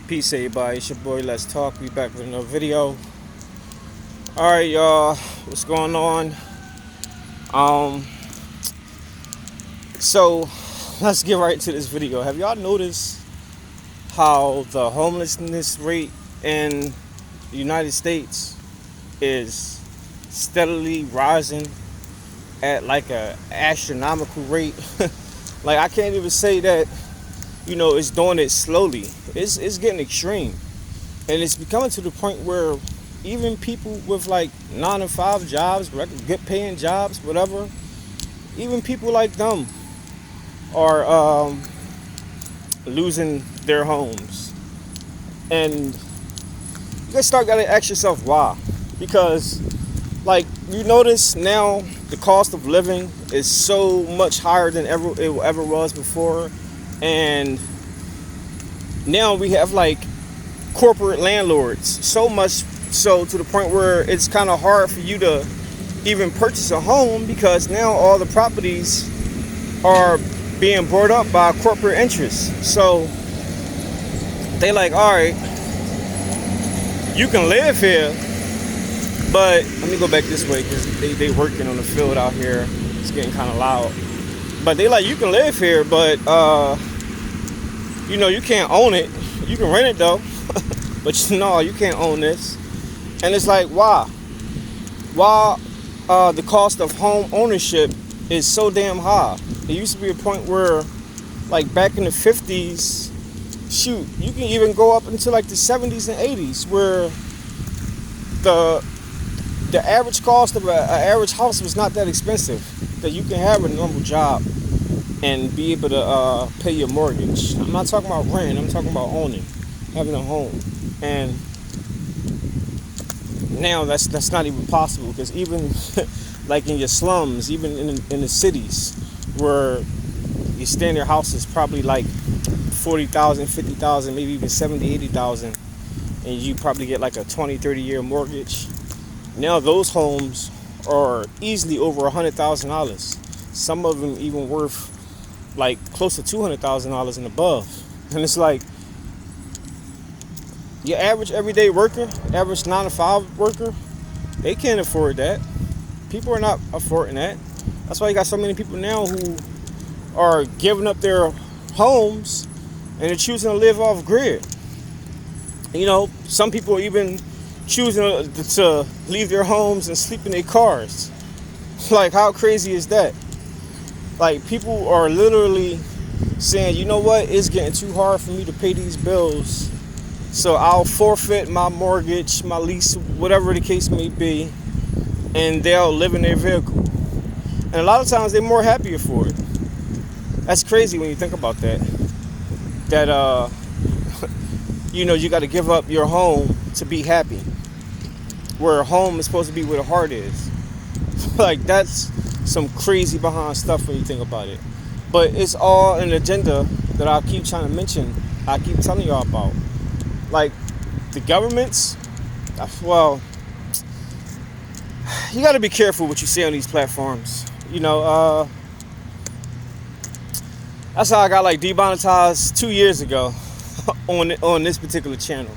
Peace, everybody. It's your boy. Let's talk. We back with another video. All right, y'all. What's going on? Um, so let's get right into this video. Have y'all noticed how the homelessness rate in the United States is steadily rising at like a astronomical rate? Like I can't even say that it's doing it slowly. It's getting extreme, and it's becoming to the point where even people with like 9 to 5 jobs, good paying jobs, whatever, even people like them are losing their homes. And you gotta ask yourself why, because like you notice now the cost of living is so much higher than it ever was before. And now we have like corporate landlords, so much so to the point where it's kind of hard for you to even purchase a home, because now all the properties are being bought up by corporate interests. So they like, all right, you can live here, but let me go back this way because they working on the field out here. It's getting kind of loud. But they like, you can live here, but you can't own it. You can rent it though, but no, you can't own this. And it's like, why? Why the cost of home ownership is so damn high? It used to be a point where, like back in the 50s, shoot, you can even go up into like the 70s and 80s, where the average cost of an average house was not that expensive, that you can have a normal job and be able to pay your mortgage. I'm not talking about renting, I'm talking about owning, having a home. And now that's not even possible, because even like in your slums, even in the cities, where your standard house is probably like 40,000, 50,000, maybe even 70, 80,000, and you probably get like a 20, 30-year mortgage. Now those homes are easily over $100,000. Some of them even worth like close to $200,000 and above. And it's like, your average everyday worker, average 9 to 5 worker, they can't afford that. People are not affording that. That's why you got so many people now who are giving up their homes and they're choosing to live off grid. Some people are even choosing to leave their homes and sleep in their cars. Like, how crazy is that? Like, people are literally saying, you know what, it's getting too hard for me to pay these bills, so I'll forfeit my mortgage, my lease, whatever the case may be, and they'll live in their vehicle. And a lot of times they're more happier for it. That's crazy when you think about that. That you got to give up your home to be happy, where home is supposed to be where the heart is. Like, that's some crazy behind stuff when you think about it. But it's all an agenda that I keep trying to mention. I keep telling y'all about. Like, the governments, well, you got to be careful what you say on these platforms. That's how I got like demonetized 2 years ago on this particular channel.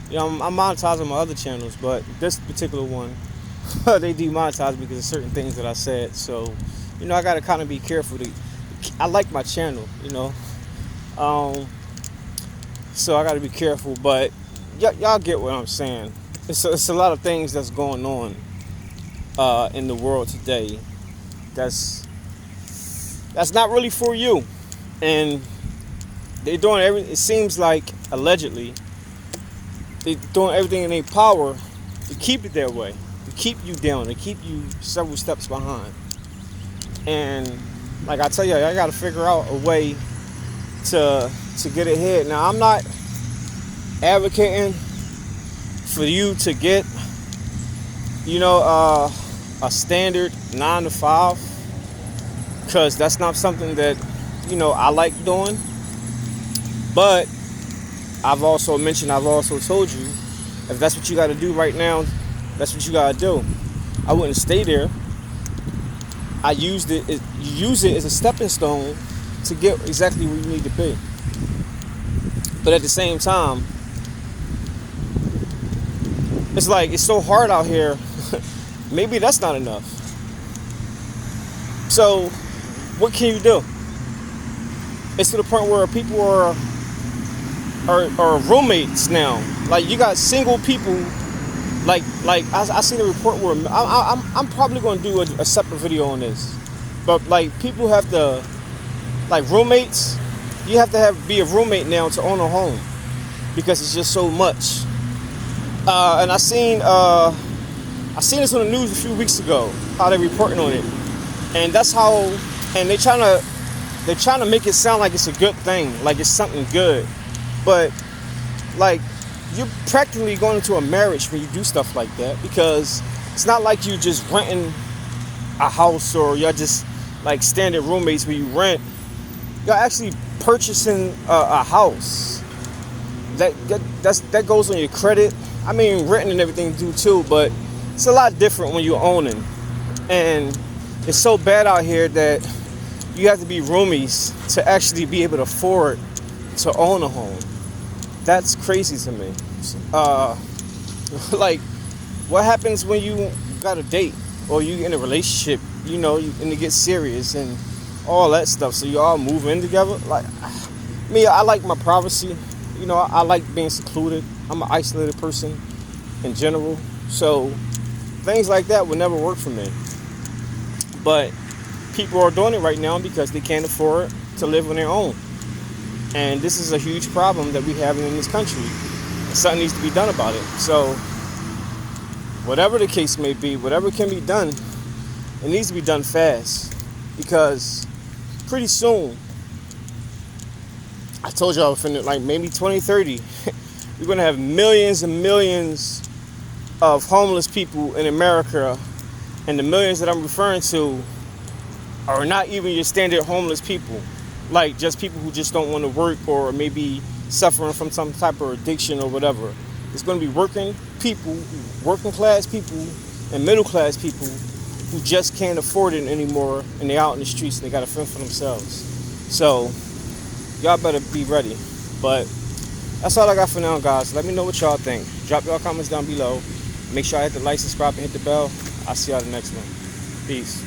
I'm monetizing my other channels, but this particular one, they demonetized because of certain things that I said. So, I got to kind of be careful. I like my channel, so I got to be careful. But y'all get what I'm saying. It's a lot of things that's going on in the world today that's not really for you. And they're doing everything, it seems like, allegedly, they're doing everything in their power to keep it that way, to keep you down, to keep you several steps behind. And like I tell you, I got to figure out a way to get ahead. Now, I'm not advocating for you to get, a standard 9 to 5, because that's not something that, I like doing. But I've also told you, if that's what you got to do right now, that's what you got to do. I wouldn't stay there. I use it as a stepping stone to get exactly where you need to be. But at the same time, It's like it's so hard out here. Maybe that's not enough. So what can you do? It's to the point where people are roommates now. Like you got single people. Like I seen a report where I'm probably going to do a separate video on this. But like people have to, like roommates, you have to be a roommate now to own a home because it's just so much. And I seen this on the news a few weeks ago, how they're reporting on it, and that's how. And they're trying to make it sound like it's a good thing, like it's something good, but like you're practically going into a marriage when you do stuff like that, because it's not like you just renting a house or you're just like standard roommates where you rent. You're actually purchasing a house. That goes on your credit. I mean, renting and everything do too, but it's a lot different when you're owning. And it's so bad out here that you have to be roomies to actually be able to afford to own a home. That's crazy to me. Like, what happens when you got a date or you in a relationship, you know, and it gets serious and all that stuff, so you all move in together? Like, me, I like my privacy. You know, I like being secluded. I'm an isolated person in general, so things like that would never work for me. But people are doing it right now because they can't afford to live on their own. And this is a huge problem that we have in this country. Something needs to be done about it. So whatever the case may be, whatever can be done, it needs to be done fast. Because pretty soon, I told y'all, like maybe 2030, we're going to have millions and millions of homeless people in America. And the millions that I'm referring to are not even your standard homeless people. Like just people who just don't want to work or maybe suffering from some type of addiction or whatever. It's going to be working people, working class people and middle class people who just can't afford it anymore, and they're out in the streets and they got to fend for themselves. So y'all better be ready. But that's all I got for now, guys. Let me know what y'all think. Drop y'all comments down below. Make sure I hit the like, subscribe, and hit the bell. I'll see y'all the next one. Peace.